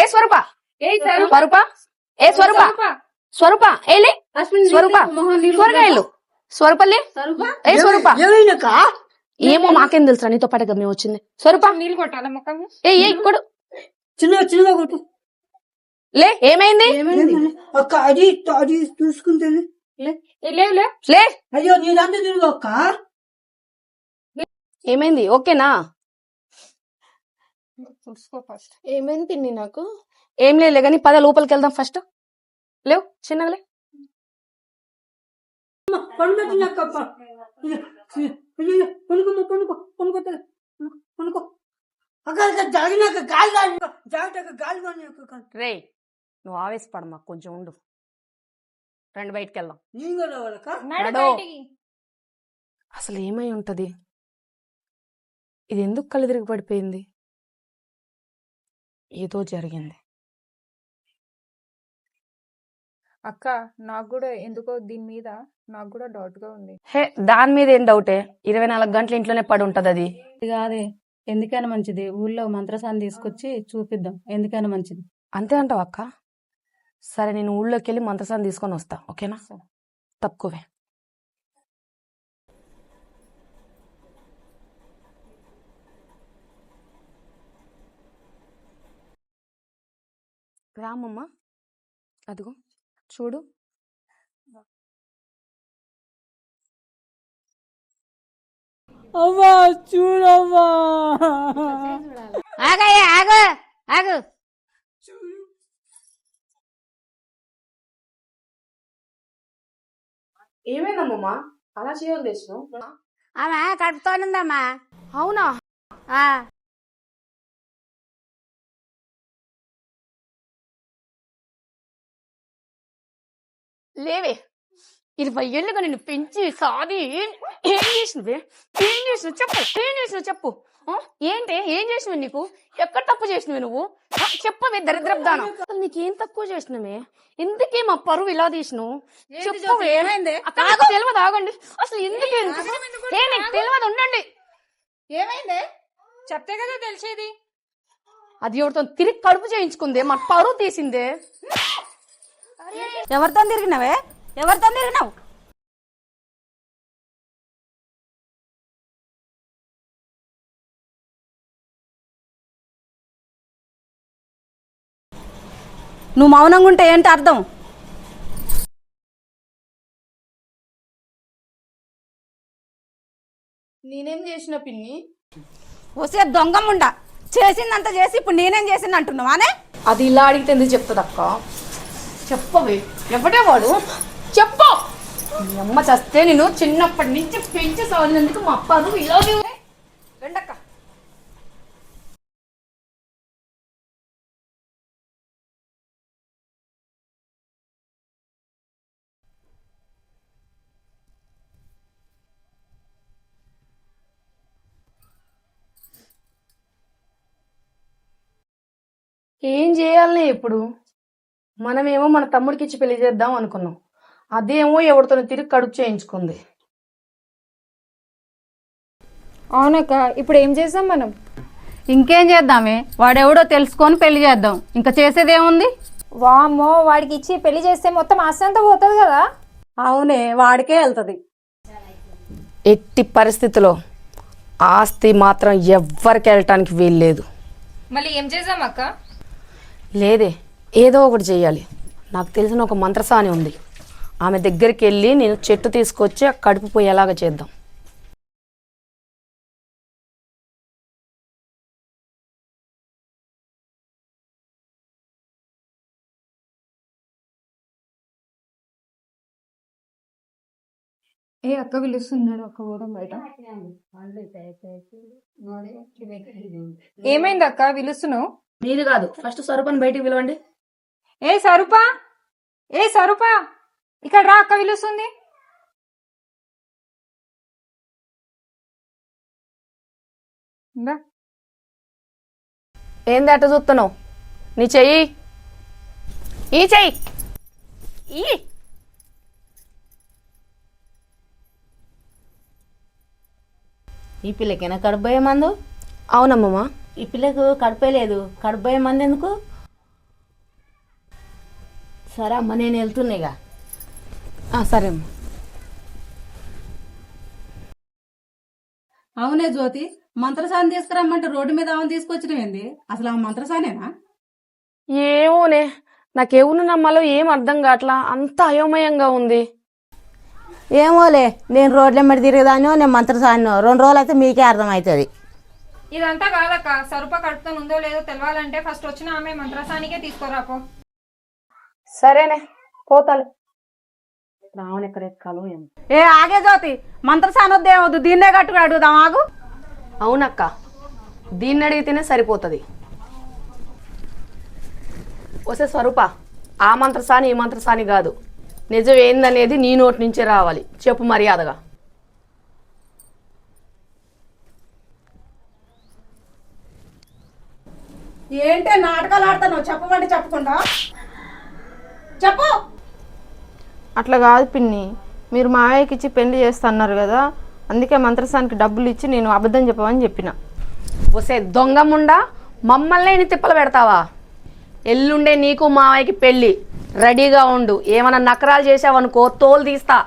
ఏ స్వరూప స్వరూప ఏ స్వరూప స్వరూప ఏలే స్వరూప త్వరగా వెళ్ళు స్వరూపలే ఏ స్వరూప ఏమో మాకేం తెలుసా నీతో పాటుగా మేము వచ్చింది స్వరూప నీళ్ళు కొట్టాల ముఖం ఏ కొడు చిన్నగా కొట్టు లే ఏమైంది అక్క అది అది చూసుకుంటుంది లేవు లే అయ్యో నీదంతా తిరుగు అక్క ఏమైంది ఓకేనా చూసుకో ఫస్ట్ ఏమైంది పిన్ని నాకు? ఏం లేదు కానీ పద లోపలికి వెళ్దాం ఫస్ట్ లేవు చిన్నగా లే పండుగ పనుకో అక్క జరిగినాక గాలి జాగ్రత్తగా గాలి కానీ రే నువ్వు ఆవేశపడమా కొంచెం ఉండు రండి బయటికి వెళ్దాం నేను కూడా రావాలక్క నడు. అసలు ఏమై ఉంటది ఇది ఎందుకు కళ్ళు తిరిగి పడిపోయింది ఏదో జరిగింది అక్క నాకు కూడా ఎందుకో దీని మీద నాకు కూడా డౌట్ గా ఉంది. హే దాని మీద ఏం డౌటే 24 గంటలు ఇంట్లోనే పడి ఉంటది అది కాదే ఎందుకైనా మంచిది ఊళ్ళో మంత్రసాన్ని తీసుకొచ్చి చూపిద్దాం ఎందుకైనా మంచిది. అంతే అంటావు అక్క సరే నేను ఊళ్ళోకి వెళ్ళి మంత్రసాన్ని తీసుకొని వస్తా ఓకేనా తప్పుకోవే రామమ్మ అదిగో చూడు అవ్వా చూడవ్వా ఆగయ్యా ఆగు ఆగు ఏమైందమ్మా అలా చేయాలి చేసినావు ఆమె కడుపుతోనుందమ్మా. అవునా ఆ, లేవే 20 ఏళ్ళుగా నిన్ను పెంచి సాది ఏం చేసినవే ఏం చేసినావు చెప్పు ఆ? ఏంటి ఏం చేసినవి నీకు ఎక్కడ తప్పు చేసినవి నువ్వు చెప్పవే దరిద్రపు దానం అసలు నీకేం తక్కువ చేసినవే ఎందుకే మా పరువు ఇలా తీసినావు చెప్పవే అక్కడ నాకు తెలియదు ఆగండి అసలు ఎందుకే నీకు తెలియదు ఉండండి ఏమైందే చెప్తే కదా తెలిసేది. అది ఎవరితో తిరిగి కడుపు చేయించుకుందే మా పరువు తీసిందే ఎవరితో తిరిగినావే ఎవరితో తిరిగినావు? నువ్వు మౌనంగా ఉంటే ఏంటి అర్థం? నేనేం చేసిన పిన్ని? వస్తే దొంగముండా చేసిందంతా చేసి ఇప్పుడు నేనేం చేసింది అంటున్నావానే? అది ఇలా అడిగితే ఎందుకు చెప్తుంది అక్క చెప్పవే ఎవడే వాడు చెప్పు మీ అమ్మ చస్తే నేను చిన్నప్పటి నుంచి పెంచి సాగినందుకు మా పరువు ఇలాగే రండక్క ఏం చేయాలనే ఇప్పుడు మనమేమో మన తమ్ముడికి ఇచ్చి పెళ్లి చేద్దాం అనుకున్నాం అదేమో ఎవరితో తిరిగి కడుపు చేయించుకుంది. అవునక్క ఇప్పుడు ఏం చేద్దాం మనం? ఇంకేం చేద్దామే వాడెవడో తెలుసుకొని పెళ్లి చేద్దాం ఇంకా చేసేది ఏముంది? వామ్మో వాడికి ఇచ్చి పెళ్లి చేస్తే మొత్తం ఆస్తి అంతా పోతుంది కదా. అవునే వాడికే వెళ్తది. ఎట్టి పరిస్థితిలో ఆస్తి మాత్రం ఎవ్వరికి వెళ్ళటానికి వీల్లేదు. మళ్ళీ ఏం చేద్దాం అక్క? లేదే ఏదో ఒకటి చెయ్యాలి. నాకు తెలిసిన ఒక మంత్రసాని ఉంది ఆమె దగ్గరికి వెళ్ళి నేను చెట్టు తీసుకొచ్చి ఆ కడుపు పోయేలాగా చేద్దాం. ఏ అక్క పిలుస్తున్నాడు అక్క కూడా బయట. ఏమైంది అక్క పిలుస్తున్నావు? మీరు కాదు ఫస్ట్ స్వరూపాన్ని బయటికి పిలవండి. ఏ స్వరూపా ఏ స్వరూపా ఇక్కడ రా అక్క పిలుస్తుంది. ఇందా. ఏంది అట్ట చూస్తున్నావు? నీ చెయ్యి ఈ చెయ్యి ఈ ఈ పిల్లకైనా కడుపుపోయే మందు? అవునమ్మమ్మా ఈ పిల్లకు కడుపే లేదు కడుపుపోయే మంది ఎందుకు? సరే అమ్మ నేను వెళ్తున్నాయిగా. సరే అమ్మా. అవునే జ్యోతి, మంత్రసాని తీసుకురమ్మంటే రోడ్డు మీద ఆమెను తీసుకొచ్చడం ఏంది? అసలు ఆమె మంత్రసానేనా? ఏమోనే, నాకెవరు నమ్మాలో ఏం అర్థం కావట్లా, అంత అయోమయంగా ఉంది. ఏమోలే, నేను రోడ్ల మీద తిరిగేదానో నేను మంత్రసానో 2 రోజులు అయితే మీకే అర్థమవుతుంది. ఇదంతా కాదక్క, స్వరూప కడుపుతో ఉందో లేదో తెలవాలంటే ఫస్ట్ వచ్చిన ఆమె మంత్రసానికే తీసుకోరాపో. సరేనే, పోతాలి. రావణ ఎక్కడ ఎక్కాలో ఏమో. ఏ ఆగే జ్యోతి, మంత్రసాని వద్దు ఏమొద్దు, దీన్నే కట్టుకుని అడుగుదాం ఆగు. అవునక్క, దీన్ని అడిగితేనే సరిపోతుంది. వస్తే స్వరూప, ఆ మంత్రసాని ఈ మంత్రసాని కాదు, నిజం ఏందనేది నీ నోటి నుంచే రావాలి. చెప్పు మర్యాదగా. ఏంటే నాటకాలు ఆడతాను, చెప్పమంటే చెప్పకుండా చెప్పు. అట్లా కాదు పిన్ని, మీరు మావయ్యకి ఇచ్చి పెళ్లి చేస్తా అన్నారు కదా, అందుకే మంత్రసానికి డబ్బులు ఇచ్చి నేను అబద్ధం చెప్పమని చెప్పిన. వస్తే దొంగముండా, మమ్మల్ని ఎన్ని తిప్పలు పెడతావా? ఎల్లుండే నీకు మావయ్యకి పెళ్ళి, రెడీగా ఉండు. ఏమైనా నకరాలు చేసావనుకో తోలు తీస్తా.